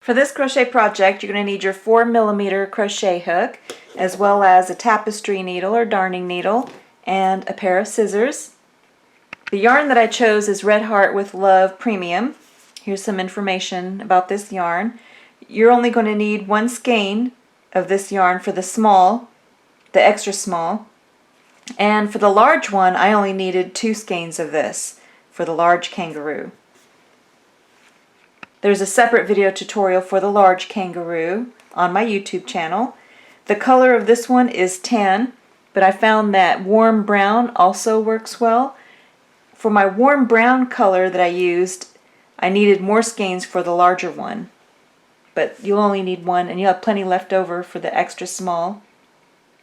For this crochet project, you're going to need your 4mm crochet hook, as well as a tapestry needle or darning needle, and a pair of scissors. The yarn that I chose is Red Heart with Love Premium. Here's some information about this yarn. You're only going to need one skein of this yarn for the small, the extra small, and for the large one I only needed 2 skeins of this for the large kangaroo. There's a separate video tutorial for the large kangaroo on my YouTube channel. The color of this one is tan, but I found that warm brown also works well. For my warm brown color that I used, I needed more skeins for the larger one, but you'll only need one and you'll have plenty left over for the extra small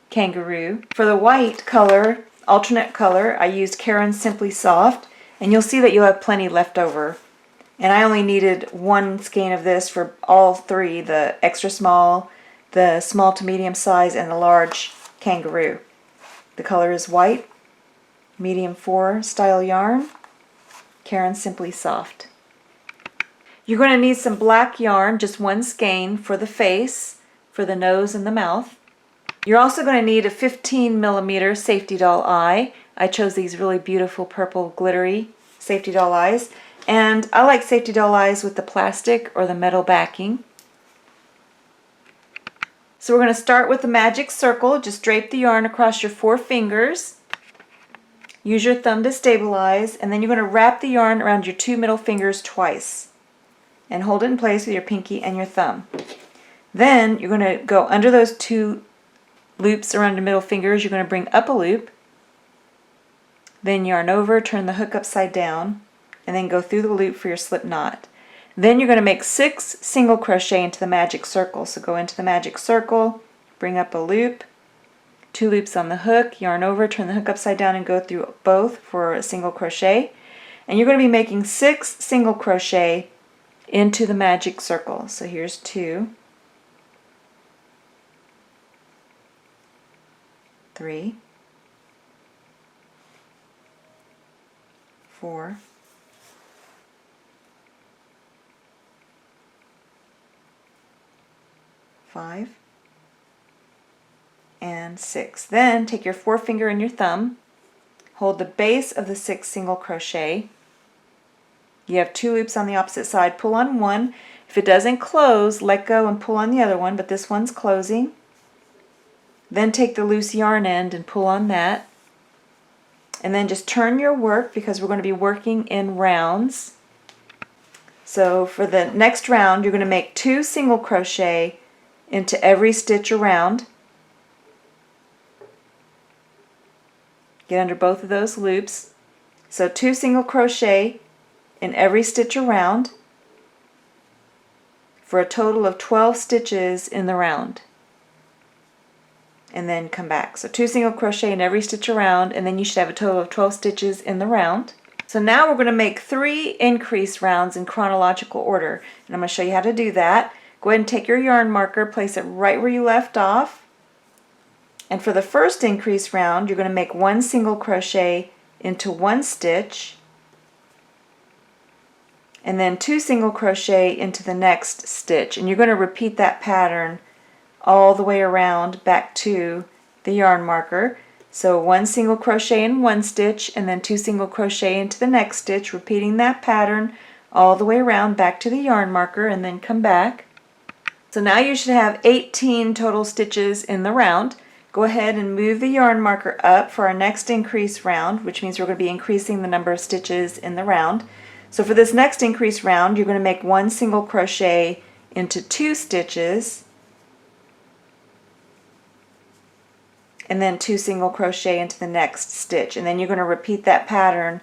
kangaroo. For the white color, alternate color, I used Karen Simply Soft, and you'll see that you'll have plenty left over. And I only needed 1 skein of this for all 3, the extra small, the small to medium size, and the large kangaroo. The color is white, medium 4 style yarn, Karen Simply Soft. You're going to need some black yarn, just 1 skein for the face, for the nose and the mouth. You're also going to need a 15mm safety doll eye. I chose these really beautiful purple glittery safety doll eyes. And I like safety doll eyes with the plastic or the metal backing. So we're going to start with the magic circle. Just drape the yarn across your 4 fingers. Use your thumb to stabilize, and then you're going to wrap the yarn around your 2 middle fingers twice. And hold it in place with your pinky and your thumb. Then you're going to go under those 2 loops around your middle fingers. You're going to bring up a loop. Then yarn over, turn the hook upside down, and then go through the loop for your slip knot. Then you're going to make 6 single crochet into the magic circle. So go into the magic circle, bring up a loop, 2 loops on the hook, yarn over, turn the hook upside down, and go through both for a single crochet. And you're going to be making 6 single crochet into the magic circle. So here's 2, 3, 4, 5, and 6. Then take your forefinger and your thumb, hold the base of the 6 single crochet. You have 2 loops on the opposite side. Pull on one. If it doesn't close, let go and pull on the other one, but this one's closing. Then take the loose yarn end and pull on that. And then just turn your work, because we're going to be working in rounds. So for the next round, you're going to make 2 single crochet into every stitch around. Get under both of those loops. So 2 single crochet in every stitch around for a total of 12 stitches in the round. And then come back. So 2 single crochet in every stitch around, and then you should have a total of 12 stitches in the round. So now we're going to make 3 increase rounds in chronological order, and I'm going to show you how to do that. Go ahead and take your yarn marker, place it right where you left off, and for the first increase round you're going to make 1 single crochet into 1 stitch, and then 2 single crochet into the next stitch, and you're going to repeat that pattern all the way around back to the yarn marker. So 1 single crochet in 1 stitch, and then 2 single crochet into the next stitch, repeating that pattern all the way around back to the yarn marker, and then come back. So now you should have 18 total stitches in the round. Go ahead and move the yarn marker up for our next increase round, which means we're going to be increasing the number of stitches in the round. So for this next increase round, you're going to make 1 single crochet into 2 stitches, and then 2 single crochet into the next stitch, and then you're going to repeat that pattern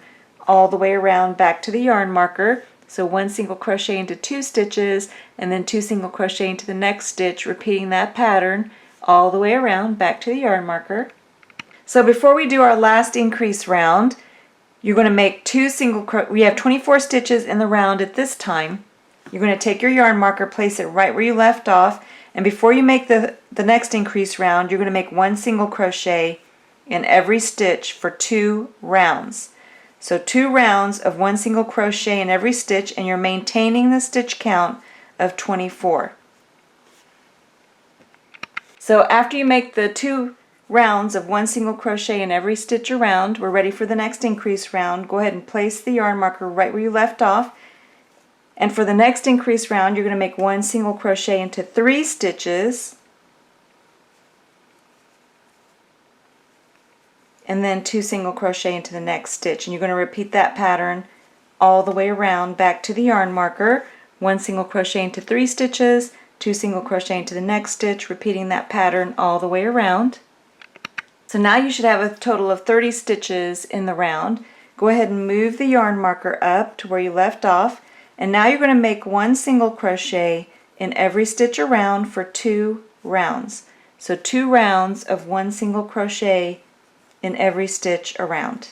all the way around back to the yarn marker. So 1 single crochet into 2 stitches, and then 2 single crochet into the next stitch, repeating that pattern all the way around back to the yarn marker. So before we do our last increase round, you're going to make 2 single crochet. We have 24 stitches in the round at this time. You're going to take your yarn marker, place it right where you left off, and before you make the next increase round, you're going to make 1 single crochet in every stitch for 2 rounds. So 2 rounds of 1 single crochet in every stitch, and you're maintaining the stitch count of 24. So after you make the 2 rounds of 1 single crochet in every stitch around, we're ready for the next increase round. Go ahead and place the yarn marker right where you left off. And for the next increase round, you're going to make 1 single crochet into 3 stitches, and then 2 single crochet into the next stitch. And you're going to repeat that pattern all the way around back to the yarn marker. 1 single crochet into 3 stitches, 2 single crochet into the next stitch, repeating that pattern all the way around. So now you should have a total of 30 stitches in the round. Go ahead and move the yarn marker up to where you left off, and now you're going to make 1 single crochet in every stitch around for 2 rounds. So 2 rounds of 1 single crochet in every stitch around.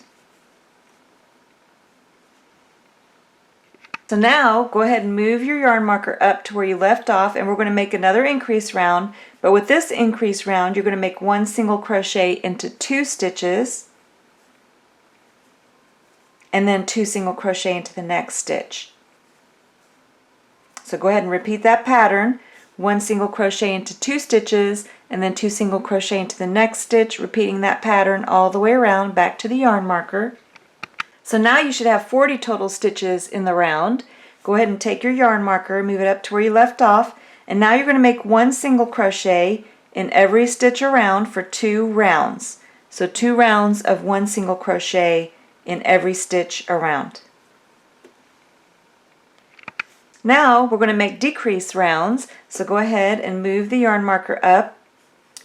So now go ahead and move your yarn marker up to where you left off, and we're going to make another increase round. But with this increase round, you're going to make 1 single crochet into 2 stitches, and then 2 single crochet into the next stitch. So go ahead and repeat that pattern. 1 single crochet into 2 stitches, and then 2 single crochet into the next stitch, repeating that pattern all the way around back to the yarn marker. So now you should have 40 total stitches in the round. Go ahead and take your yarn marker, move it up to where you left off, and now you're going to make 1 single crochet in every stitch around for 2 rounds. So 2 rounds of 1 single crochet in every stitch around. Now we're going to make decrease rounds, so go ahead and move the yarn marker up.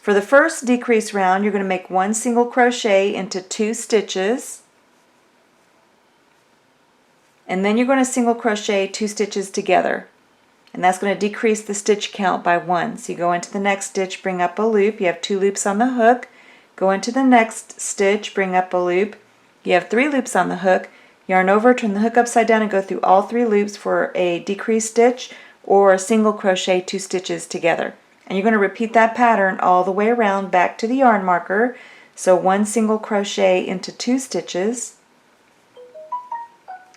For the first decrease round, you're going to make 1 single crochet into 2 stitches, and then you're going to single crochet 2 stitches together, and that's going to decrease the stitch count by 1. So you go into the next stitch, bring up a loop, you have 2 loops on the hook, go into the next stitch, bring up a loop, you have 3 loops on the hook, yarn over, turn the hook upside down, and go through all 3 loops for a decrease stitch or a single crochet 2 stitches together. And you're going to repeat that pattern all the way around back to the yarn marker. So 1 single crochet into 2 stitches,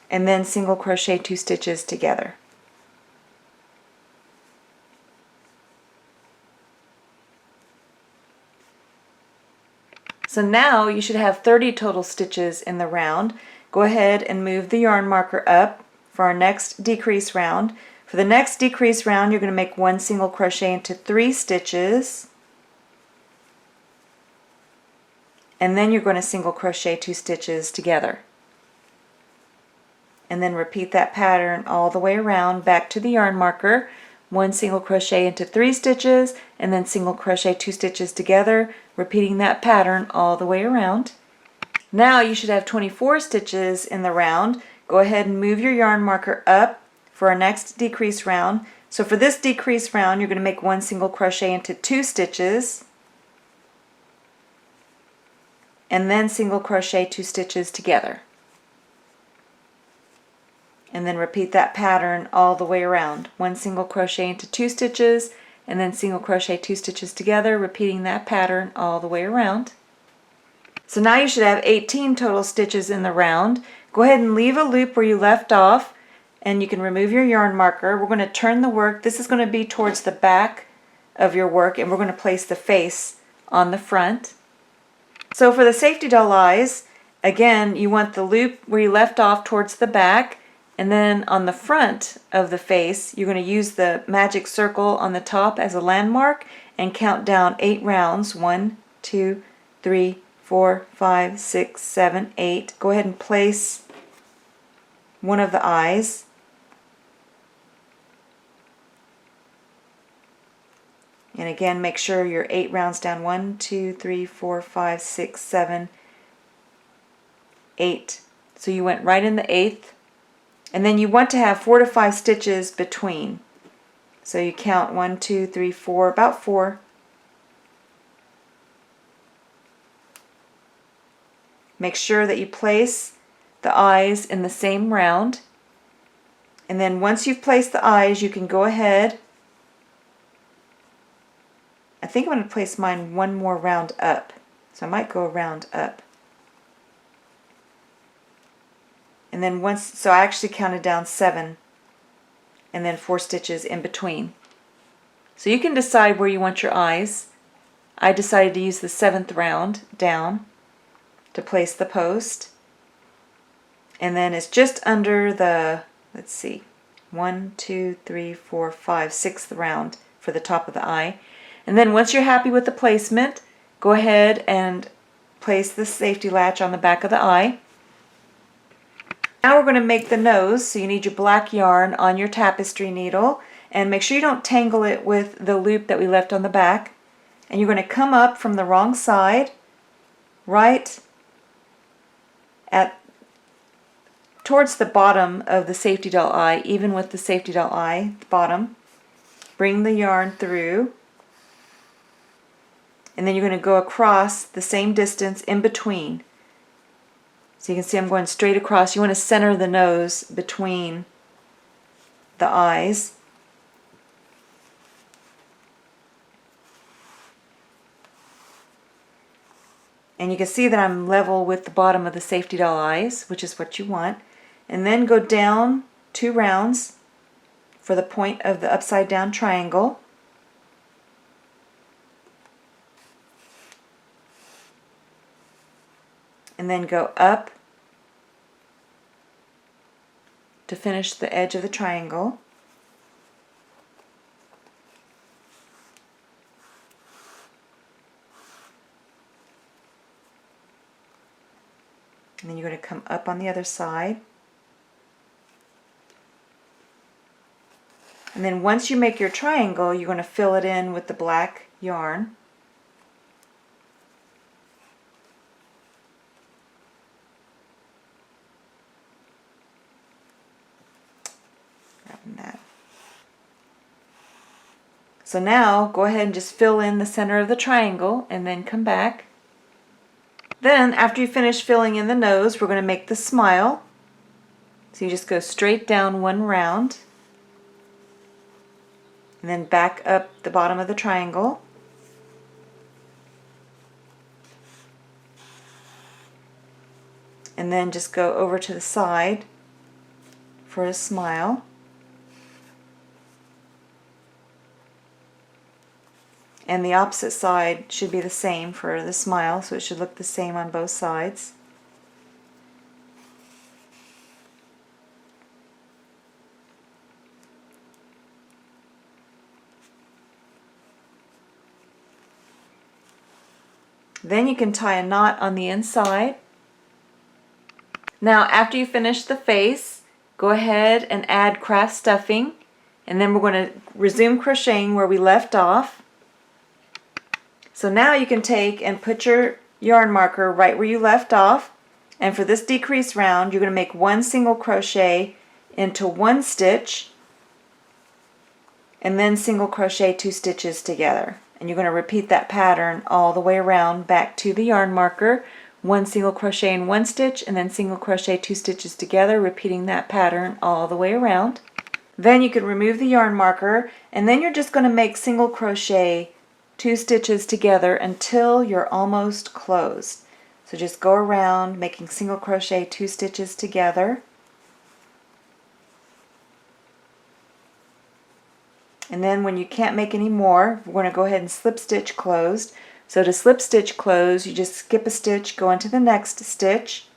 and then single crochet 2 stitches together. So now you should have 30 total stitches in the round. Go ahead and move the yarn marker up for our next decrease round. For the next decrease round, you're going to make 1 single crochet into 3 stitches, and then you're going to single crochet 2 stitches together. And then repeat that pattern all the way around back to the yarn marker. 1 single crochet into 3 stitches, and then single crochet 2 stitches together, repeating that pattern all the way around. Now you should have 24 stitches in the round. Go ahead and move your yarn marker up for our next decrease round. So for this decrease round, you're going to make 1 single crochet into 2 stitches, and then single crochet 2 stitches together. And then repeat that pattern all the way around. 1 single crochet into 2 stitches, and then single crochet 2 stitches together, repeating that pattern all the way around. So now you should have 18 total stitches in the round. Go ahead and leave a loop where you left off, and you can remove your yarn marker. We're going to turn the work. This is going to be towards the back of your work, and we're going to place the face on the front. So for the safety doll eyes, again, you want the loop where you left off towards the back, and then on the front of the face, you're going to use the magic circle on the top as a landmark and count down 8 rounds. 1, 2, 3, 4, 5, 6, 7, 8. Go ahead and place one of the eyes. And again, make sure you're 8 rounds down. 1, 2, 3, 4, 5, 6, 7, 8. So you went right in the 8th. And then you want to have 4 to 5 stitches between. So you count 1, 2, 3, 4, about 4. Make sure that you place the eyes in the same round. And then once you've placed the eyes, you can go ahead. I think I'm going to place mine one more round up. So I might go a round up. And then once, so I actually counted down 7 and then 4 stitches in between. So you can decide where you want your eyes. I decided to use the 7th round down to place the post. And then it's just under the, let's see, 1, 2, 3, 4, 5, 6th round for the top of the eye. And then once you're happy with the placement, go ahead and place the safety latch on the back of the eye. Now we're going to make the nose, so you need your black yarn on your tapestry needle, and make sure you don't tangle it with the loop that we left on the back. And you're going to come up from the wrong side, right at towards the bottom of the safety doll eye, even with the safety doll eye, the bottom. Bring the yarn through, and then you're going to go across the same distance in between. So you can see I'm going straight across. You want to center the nose between the eyes. And you can see that I'm level with the bottom of the safety doll eyes, which is what you want. And then go down 2 rounds for the point of the upside down triangle. And then go up to finish the edge of the triangle. And then you're going to come up on the other side. And then once you make your triangle, you're going to fill it in with the black yarn. Grabbing that. So now go ahead and just fill in the center of the triangle and then come back. Then after you finish filling in the nose, we're going to make the smile. So you just go straight down 1 round and then back up the bottom of the triangle. And then just go over to the side for a smile. And the opposite side should be the same for the smile, so it should look the same on both sides. Then you can tie a knot on the inside. Now after you finish the face, go ahead and add craft stuffing, and then we're going to resume crocheting where we left off. So now you can take and put your yarn marker right where you left off, and for this decrease round you're going to make 1 single crochet into 1 stitch and then single crochet 2 stitches together. And you're going to repeat that pattern all the way around back to the yarn marker. 1 single crochet in 1 stitch and then single crochet 2 stitches together, repeating that pattern all the way around. Then you can remove the yarn marker, and then you're just going to make single crochet 2 stitches together until you're almost closed. So just go around making single crochet 2 stitches together. And then when you can't make any more, we're going to go ahead and slip stitch closed. So to slip stitch close, you just skip a stitch, go into the next stitch,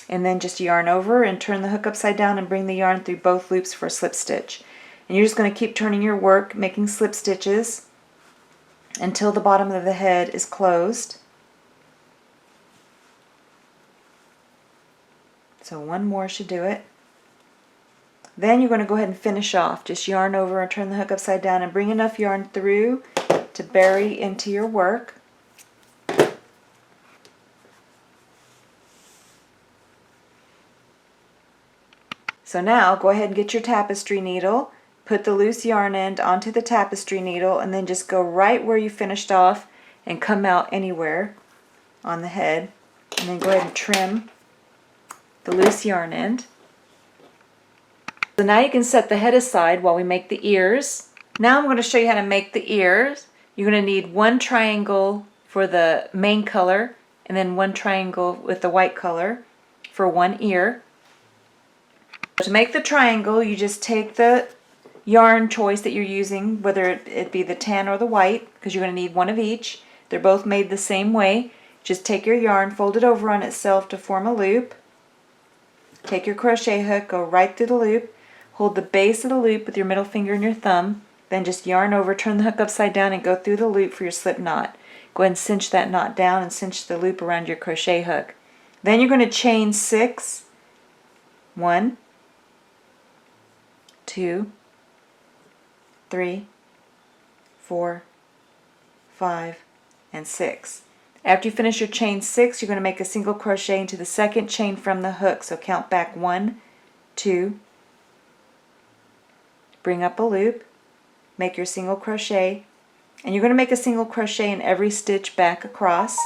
and then just yarn over and turn the hook upside down and bring the yarn through both loops for a slip stitch. And you're just going to keep turning your work, making slip stitches until the bottom of the head is closed. So 1 more should do it. Then you're going to go ahead and finish off. Just yarn over and turn the hook upside down and bring enough yarn through to bury into your work. So now go ahead and get your tapestry needle. Put the loose yarn end onto the tapestry needle and then just go right where you finished off and come out anywhere on the head. And then go ahead and trim the loose yarn end. So now you can set the head aside while we make the ears. Now I'm going to show you how to make the ears. You're going to need 1 triangle for the main color and then 1 triangle with the white color for 1 ear. To make the triangle, you just take the yarn choice that you're using, whether it be the tan or the white, because you're going to need one of each. They're both made the same way. Just take your yarn, fold it over on itself to form a loop. Take your crochet hook, go right through the loop, hold the base of the loop with your middle finger and your thumb, then just yarn over, turn the hook upside down and go through the loop for your slip knot. Go ahead and cinch that knot down and cinch the loop around your crochet hook. Then you're going to chain 6. 1, 2, 3, 4, 5, and 6. After you finish your chain 6, you're going to make a single crochet into the second chain from the hook. So count back 1, 2, bring up a loop, make your single crochet, and you're going to make a single crochet in every stitch back across.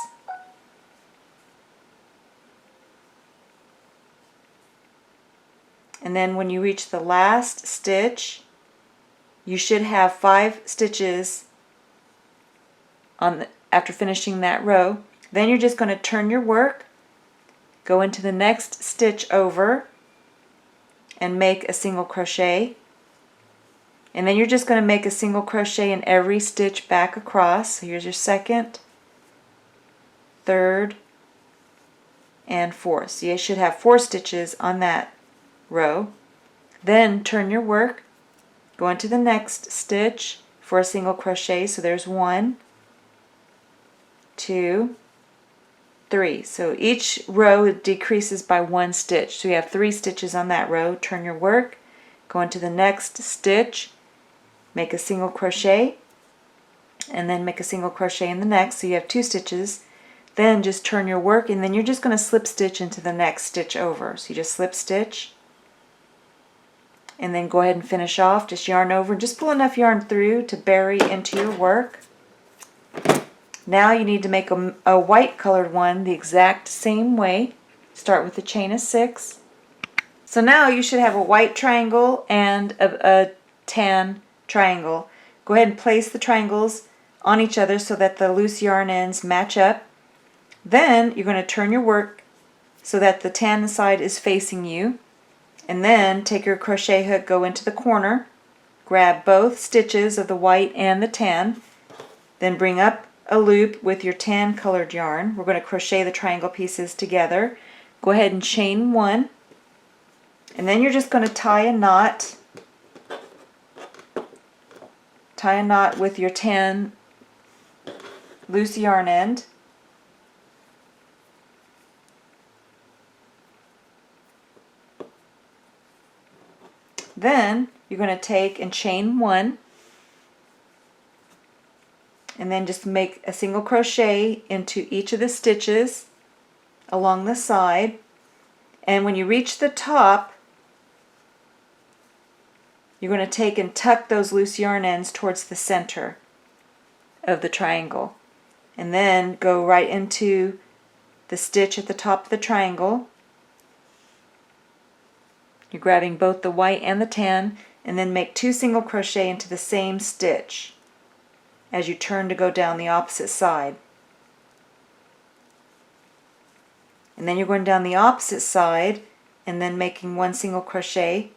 And then when you reach the last stitch, you should have 5 stitches after finishing that row. Then you're just going to turn your work, go into the next stitch over, and make a single crochet. And then you're just going to make a single crochet in every stitch back across. So here's your second, third, and fourth. So you should have 4 stitches on that row. Then turn your work, go into the next stitch for a single crochet. So there's 1, 2, 3. So each row decreases by 1 stitch. So you have 3 stitches on that row. Turn your work, go into the next stitch, make a single crochet, and then make a single crochet in the next. So you have 2 stitches. Then just turn your work, and then you're just going to slip stitch into the next stitch over. So you just slip stitch, and then go ahead and finish off. Just yarn over, just pull enough yarn through to bury into your work. Now you need to make a white colored one the exact same way. Start with a chain of 6. So now you should have a white triangle and a tan triangle. Go ahead and place the triangles on each other so that the loose yarn ends match up. Then you're going to turn your work so that the tan side is facing you, and then take your crochet hook, go into the corner, grab both stitches of the white and the tan, then bring up a loop with your tan colored yarn. We're going to crochet the triangle pieces together. Go ahead and chain 1, and then you're just going to tie a knot. Tie a knot with your tan loose yarn end. Then you're going to take and chain 1, and then just make a single crochet into each of the stitches along the side. And when you reach the top, you're going to take and tuck those loose yarn ends towards the center of the triangle, and then go right into the stitch at the top of the triangle. You're grabbing both the white and the tan, and then make 2 single crochet into the same stitch as you turn to go down the opposite side. And then you're going down the opposite side and then making 1 single crochet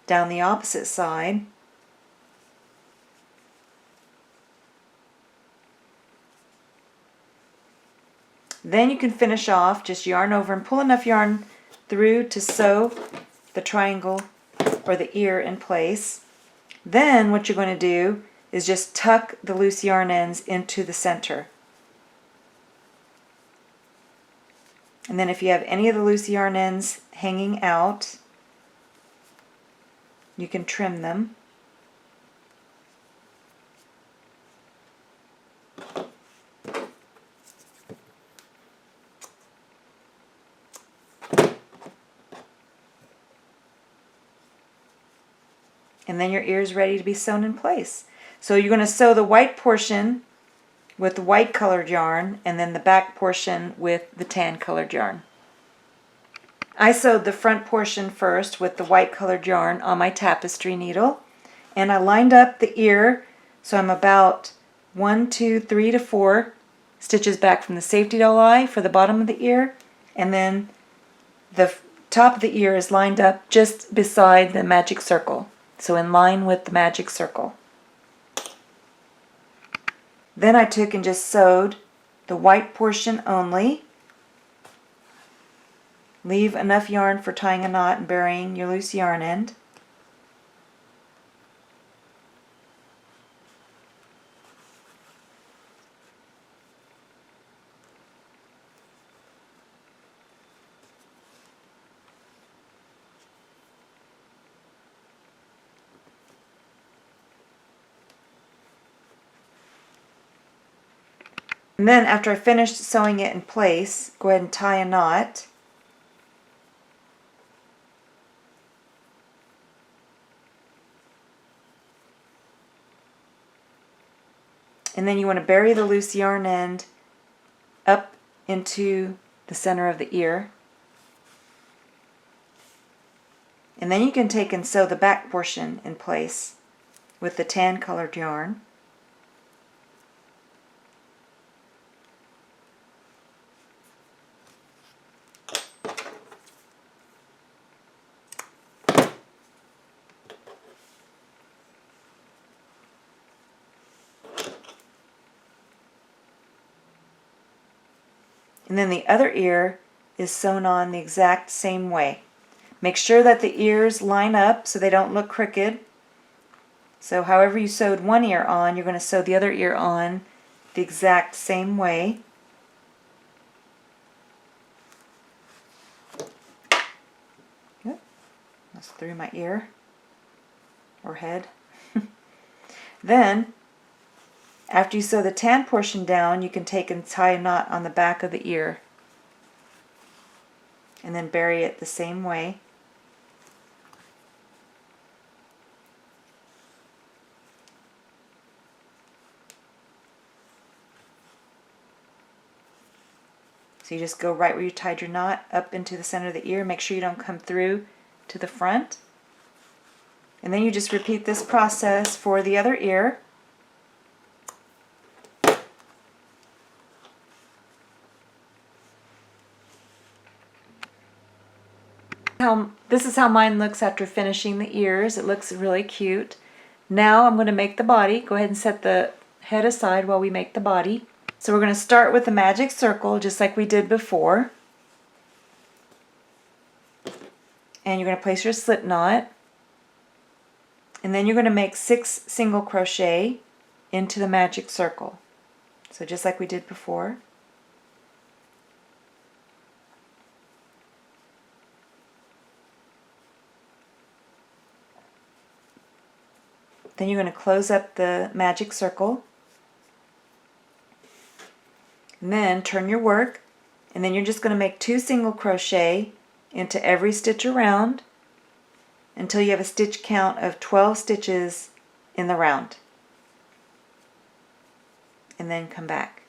down the opposite side. Then you can finish off, just yarn over and pull enough yarn through to sew the triangle or the ear in place. Then what you're going to do is just tuck the loose yarn ends into the center. And then if you have any of the loose yarn ends hanging out, you can trim them. And then your ear is ready to be sewn in place. So you're going to sew the white portion with the white colored yarn, and then the back portion with the tan colored yarn. I sewed the front portion first with the white colored yarn on my tapestry needle, and I lined up the ear so I'm about 1, 2, 3 to 4 stitches back from the safety doll eye for the bottom of the ear, and then the top of the ear is lined up just beside the magic circle, so in line with the magic circle. Then I took and just sewed the white portion only. Leave enough yarn for tying a knot and burying your loose yarn end. And then after I finished sewing it in place, go ahead and tie a knot. And then you want to bury the loose yarn end up into the center of the ear. And then you can take and sew the back portion in place with the tan colored yarn. And then the other ear is sewn on the exact same way. Make sure that the ears line up so they don't look crooked. So however you sewed one ear on, you're going to sew the other ear on the exact same way. Yep, that's through my ear or head. Then after you sew the tan portion down, you can take and tie a knot on the back of the ear and then bury it the same way. So you just go right where you tied your knot up into the center of the ear. Make sure you don't come through to the front. And then you just repeat this process for the other ear. This is how mine looks after finishing the ears. It looks really cute. Now I'm going to make the body. Go ahead and set the head aside while we make the body. So we're going to start with the magic circle just like we did before. And you're going to place your slip knot. And then you're going to make 6 single crochet into the magic circle. So just like we did before. Then you're going to close up the magic circle. And then turn your work, and then you're just going to make 2 single crochet into every stitch around until you have a stitch count of 12 stitches in the round. And then come back.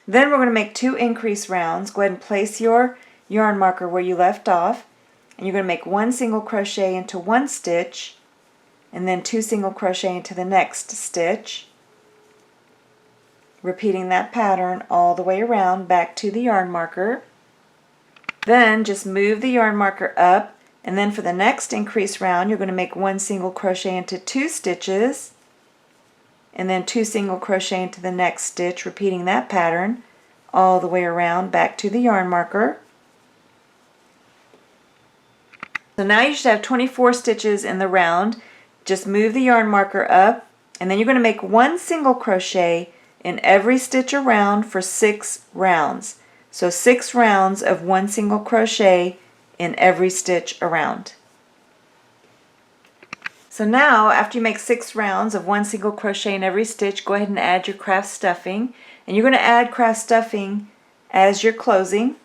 Then we're going to make 2 increase rounds. Go ahead and place your yarn marker where you left off, and you're going to make 1 single crochet into 1 stitch, and then 2 single crochet into the next stitch, repeating that pattern all the way around back to the yarn marker. Then just move the yarn marker up, and then for the next increase round you're going to make 1 single crochet into 2 stitches, and then 2 single crochet into the next stitch, repeating that pattern all the way around back to the yarn marker. So now you should have 24 stitches in the round. Just move the yarn marker up, and then you're going to make 1 single crochet in every stitch around for 6 rounds. So 6 rounds of 1 single crochet in every stitch around. So now after you make 6 rounds of 1 single crochet in every stitch, go ahead and add your craft stuffing. And you're going to add craft stuffing as you're closing.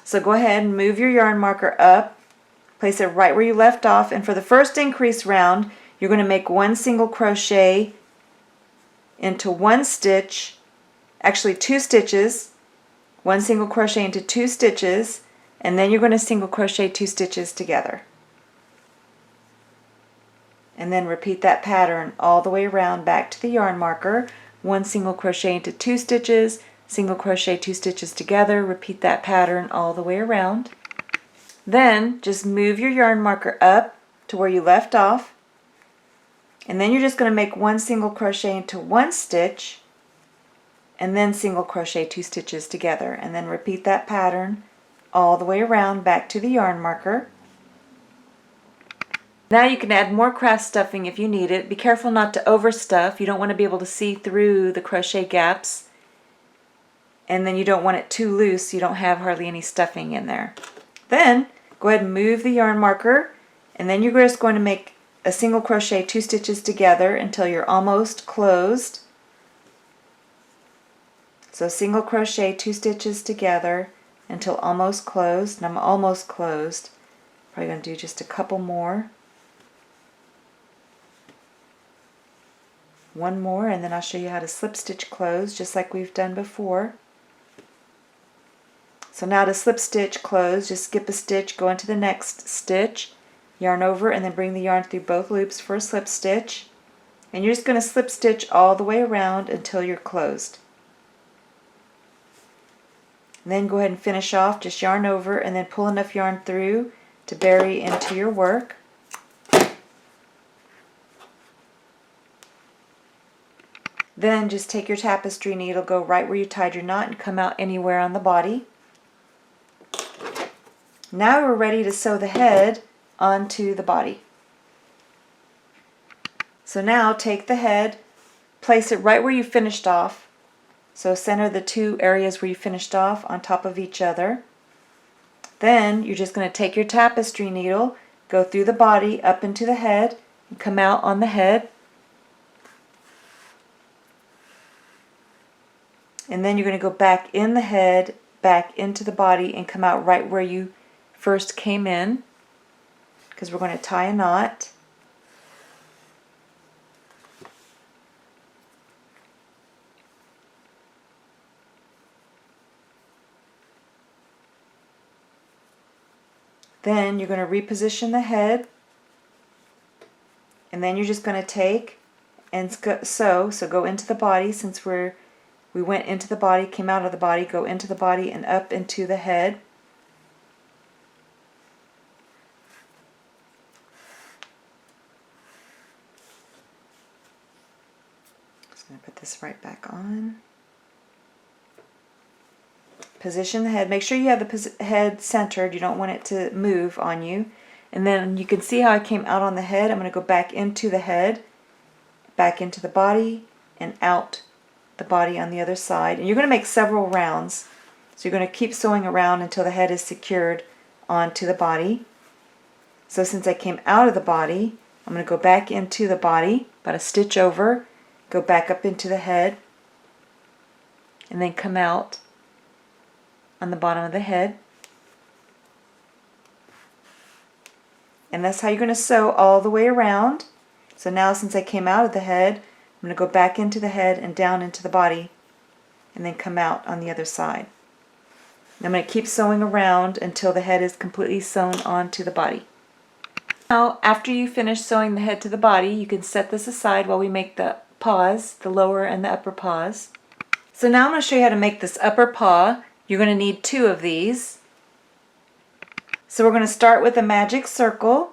So go ahead and move your yarn marker up. Place it right where you left off, and for the first increase round you're going to make 1 single crochet into 1 stitch, actually 2 stitches, 1 single crochet into 2 stitches, and then you're going to single crochet 2 stitches together. And then repeat that pattern all the way around back to the yarn marker. 1 single crochet into 2 stitches, single crochet 2 stitches together, repeat that pattern all the way around. Then just move your yarn marker up to where you left off, and then you're just going to make 1 single crochet into 1 stitch, and then single crochet 2 stitches together, and then repeat that pattern all the way around back to the yarn marker. Now you can add more craft stuffing if you need it. Be careful not to overstuff. You don't want to be able to see through the crochet gaps, and then you don't want it too loose so you don't have hardly any stuffing in there. Then go ahead and move the yarn marker, and then you're just going to make a single crochet 2 stitches together until you're almost closed. So single crochet 2 stitches together until almost closed, and I'm almost closed. Probably going to do just a couple more. One more, and then I'll show you how to slip stitch close just like we've done before. So now to slip stitch close, just skip a stitch, go into the next stitch, yarn over, and then bring the yarn through both loops for a slip stitch. And you're just going to slip stitch all the way around until you're closed. And then go ahead and finish off, just yarn over and then pull enough yarn through to bury into your work. Then just take your tapestry needle, go right where you tied your knot, and come out anywhere on the body. Now we're ready to sew the head onto the body. So now take the head, place it right where you finished off. So center the 2 areas where you finished off on top of each other. Then you're just going to take your tapestry needle, go through the body up into the head, and come out on the head. And then you're going to go back in the head, back into the body, and come out right where you first came in, because we're going to tie a knot. Then you're going to reposition the head, and then you're just going to take and sew. So go into the body, since we went into the body, came out of the body, go into the body and up into the head. Just going to put this right back on. Position the head. Make sure you have the head centered. You don't want it to move on you. And then you can see how I came out on the head. I'm going to go back into the head, back into the body, and out the body on the other side. And you're going to make several rounds. So you're going to keep sewing around until the head is secured onto the body. So since I came out of the body, I'm going to go back into the body, about a stitch over, go back up into the head, and then come out on the bottom of the head. And that's how you're going to sew all the way around. So now, since I came out of the head, I'm going to go back into the head and down into the body, and then come out on the other side. And I'm going to keep sewing around until the head is completely sewn onto the body. Now, after you finish sewing the head to the body, you can set this aside while we make the paws, the lower and the upper paws. So now I'm going to show you how to make this upper paw. You're going to need 2 of these. So we're going to start with a magic circle,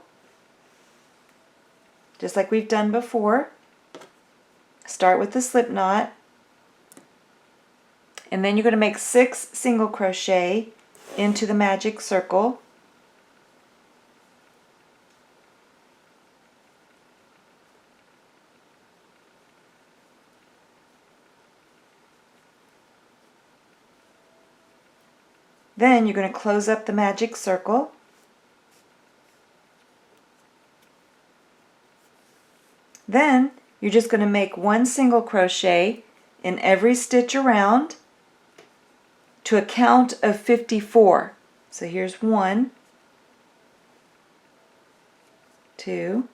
just like we've done before. Start with the slip knot, and then you're going to make 6 single crochet into the magic circle. Then you're going to close up the magic circle. Then you're just going to make 1 single crochet in every stitch around to a count of 54. So here's 1, 2,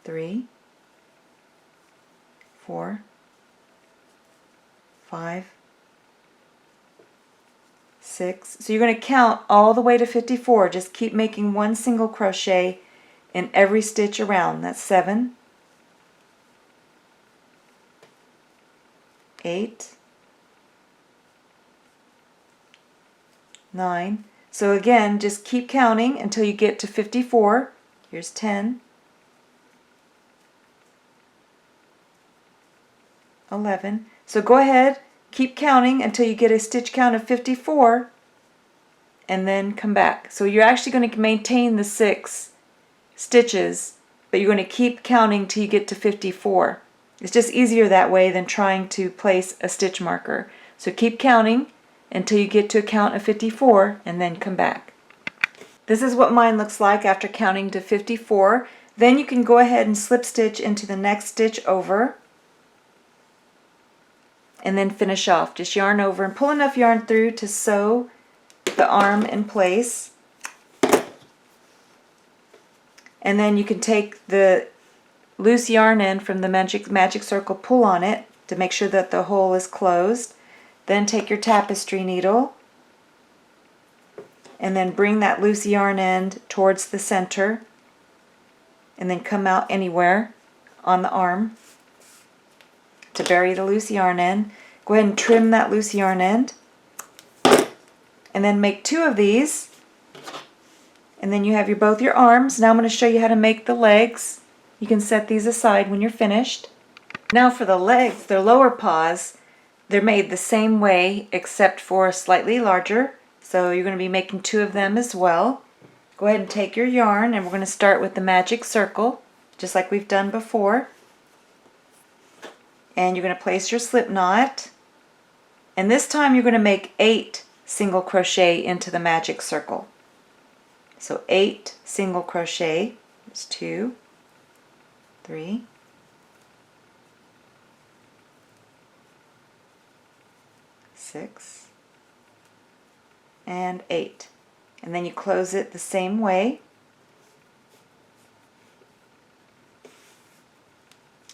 3, 4, 5, 6. So you're going to count all the way to 54. Just keep making 1 single crochet in every stitch around. That's 7, 8, 9. So again, just keep counting until you get to 54. Here's 10, 11. So go ahead, keep counting until you get a stitch count of 54, and then come back. So you're actually going to maintain the 6 stitches, but you're going to keep counting till you get to 54. It's just easier that way than trying to place a stitch marker. So keep counting until you get to a count of 54 and then come back. This is what mine looks like after counting to 54. Then you can go ahead and slip stitch into the next stitch over and then finish off. Just yarn over and pull enough yarn through to sew the arm in place. And then you can take the loose yarn end from the magic circle, pull on it to make sure that the hole is closed. Then take your tapestry needle and then bring that loose yarn end towards the center and then come out anywhere on the arm to bury the loose yarn end. Go ahead and trim that loose yarn end and then make 2 of these, and then you have both your arms. Now I'm going to show you how to make the legs. You can set these aside when you're finished. Now for the legs, their lower paws, they're made the same way except for slightly larger. So you're going to be making 2 of them as well. Go ahead and take your yarn, and we're going to start with the magic circle, just like we've done before. And you're going to place your slip knot. And this time you're going to make 8 single crochet into the magic circle. So 8 single crochet. There's 2, 3, 6, and 8. And then you close it the same way.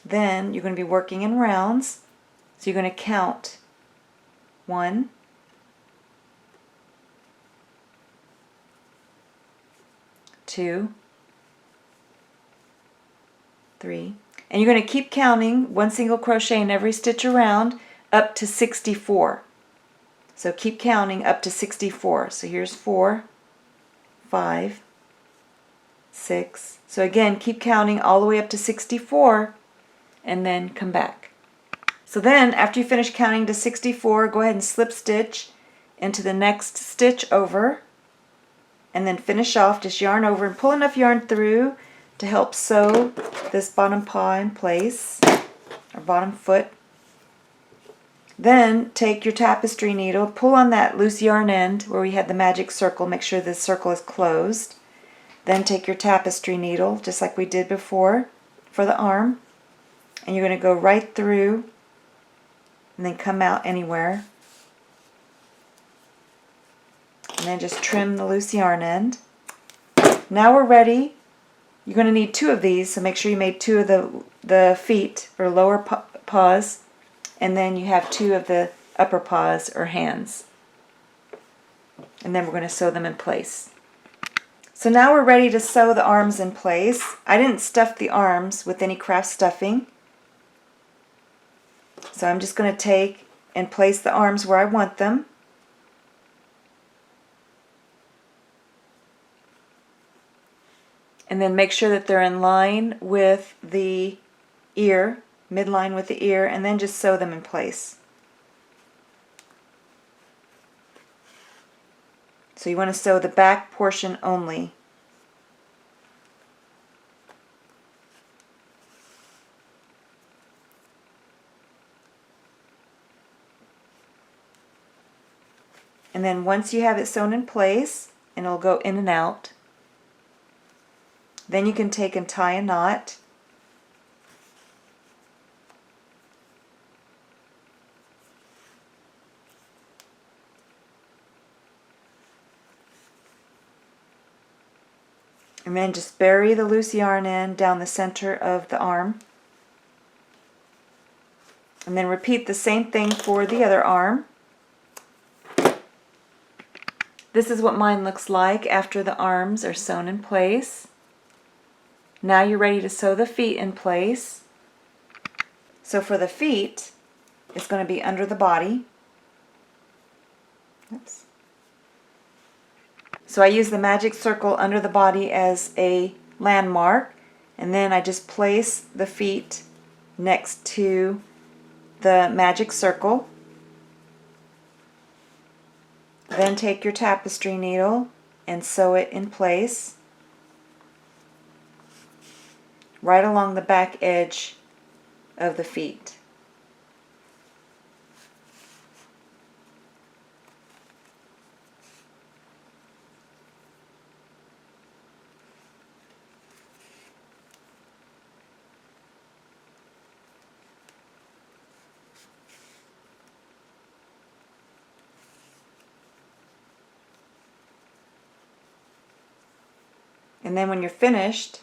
Then you're going to be working in rounds. So you're going to count 1, 2, 3, and you're going to keep counting 1 single crochet in every stitch around up to 64. So keep counting up to 64. So here's 4, 5, 6. So again, keep counting all the way up to 64 and then come back. So then after you finish counting to 64, go ahead and slip stitch into the next stitch over and then finish off. Just yarn over and pull enough yarn through to help sew this bottom paw in place, or bottom foot. Then take your tapestry needle, pull on that loose yarn end where we had the magic circle, make sure this circle is closed. Then take your tapestry needle, just like we did before for the arm, and you're going to go right through and then come out anywhere. And then just trim the loose yarn end. Now we're ready. You're going to need 2 of these, so make sure you made 2 of the feet or lower paws, and then you have 2 of the upper paws or hands. And then we're going to sew them in place. So now we're ready to sew the arms in place. I didn't stuff the arms with any craft stuffing. So I'm just going to take and place the arms where I want them. And then make sure that they're in line with the ear, midline with the ear, and then just sew them in place. So you want to sew the back portion only. And then once you have it sewn in place, and it'll go in and out, then you can take and tie a knot. And then just bury the loose yarn end down the center of the arm. And then repeat the same thing for the other arm. This is what mine looks like after the arms are sewn in place. Now you're ready to sew the feet in place. So for the feet, is going to be under the body. Oops. So I use the magic circle under the body as a landmark, and then I just place the feet next to the magic circle. Then take your tapestry needle and sew it in place right along the back edge of the feet. And then when you're finished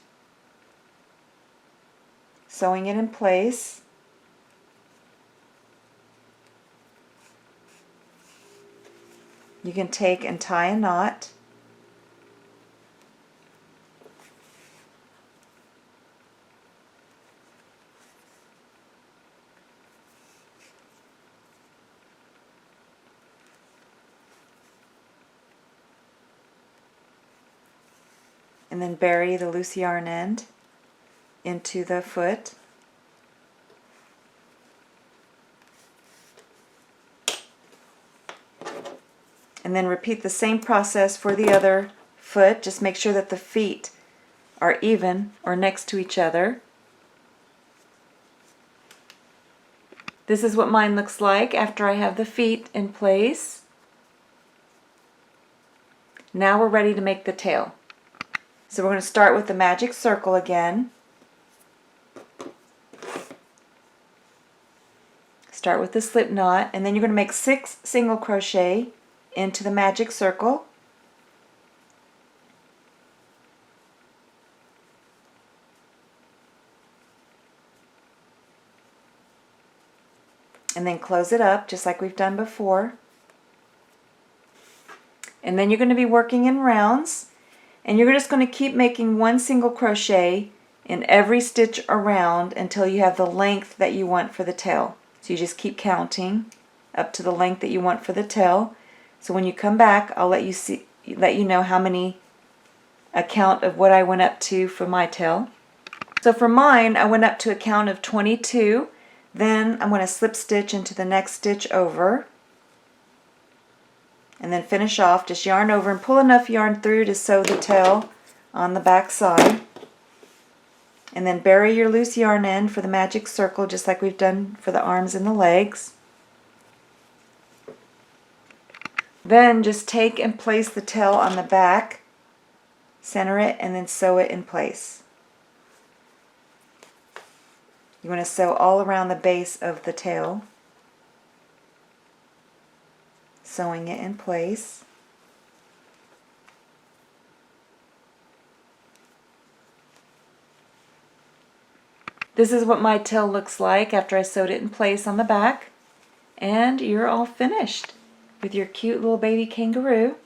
sewing it in place, you can take and tie a knot. And then bury the loose yarn end into the foot. And then repeat the same process for the other foot. Just make sure that the feet are even or next to each other. This is what mine looks like after I have the feet in place. Now we're ready to make the tail. So we're going to start with the magic circle again. Start with the slip knot, and then you're going to make 6 single crochet into the magic circle. And then close it up just like we've done before. And then you're going to be working in rounds. And you're just going to keep making 1 single crochet in every stitch around until you have the length that you want for the tail. So you just keep counting up to the length that you want for the tail. So when you come back, I'll let you know how many, a count of what I went up to for my tail. So for mine, I went up to a count of 22. Then I'm going to slip stitch into the next stitch over. And then finish off, just yarn over and pull enough yarn through to sew the tail on the back side. And then bury your loose yarn end for the magic circle just like we've done for the arms and the legs. Then just take and place the tail on the back, center it, and then sew it in place. You want to sew all around the base of the tail, sewing it in place. This is what my tail looks like after I sewed it in place on the back. And you're all finished with your cute little baby kangaroo.